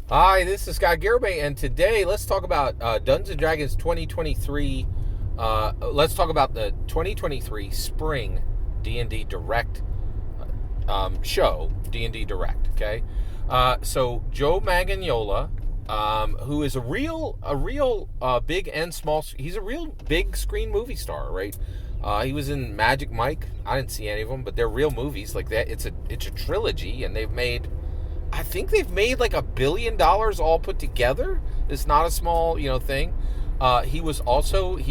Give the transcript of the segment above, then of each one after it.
Hi, this is Scott Garibay, and today let's talk about Dungeons & Dragons 2023. Let's talk about the 2023 Spring D&D Direct show, D&D Direct, okay? So Joe Manganiello, who is a real big and small, he's a real big screen movie star, right? He was in Magic Mike. I didn't see any of them, but they're real movies like that. It's a trilogy, and I think they've made like $1 billion all put together. It's not a small, thing. He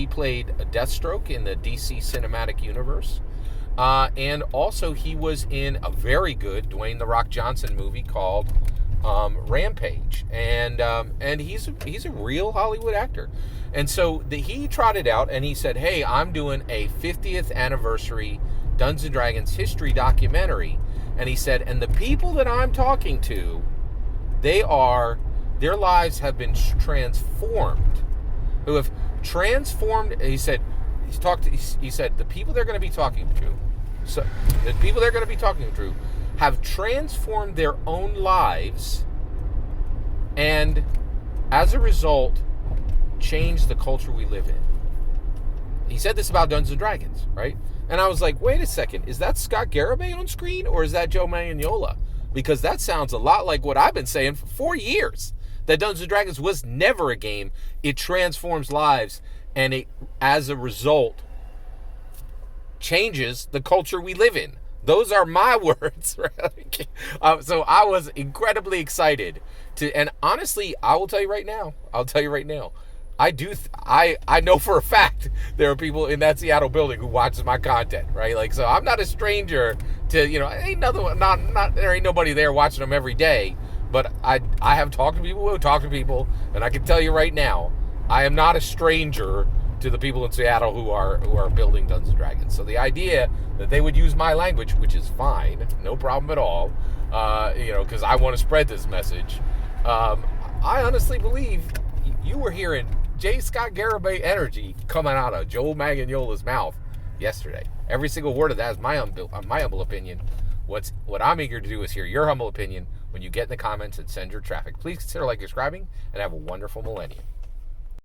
played a Deathstroke in the DC cinematic universe. And also he was in a very good Dwayne "The Rock" Johnson movie called Rampage. And he's a real Hollywood actor. And so he trotted out and he said, "Hey, I'm doing a 50th anniversary Dungeons & Dragons history documentary." And he said, "And the people that I'm talking to, their lives have been transformed. Who have transformed," he said, the people they're going to be talking to have transformed their own lives, and as a result, changed the culture we live in." He said this about Dungeons & Dragons, right? And I was like, wait a second, is that Scott Garibay on screen, or is that Joe Manganiello? Because that sounds a lot like what I've been saying for 4 years, that Dungeons & Dragons was never a game. It transforms lives, and it, as a result, changes the culture we live in. Those are my words, right? So I was incredibly excited and honestly, I'll tell you right now, I know for a fact there are people in that Seattle building who watches my content, right? Like, so I'm not a stranger to, there ain't nobody there watching them every day, but I have talked to people who talk to people, and I can tell you right now, I am not a stranger to the people in Seattle who are building Dungeons & Dragons. So the idea that they would use my language, which is fine, no problem at all, because I want to spread this message, I honestly believe you were hearing J. Scott Garibay energy coming out of Joe Manganiello's mouth yesterday. Every single word of that is my humble opinion. What I'm eager to do is hear your humble opinion when you get in the comments and send your traffic. Please consider subscribing, and have a wonderful millennium.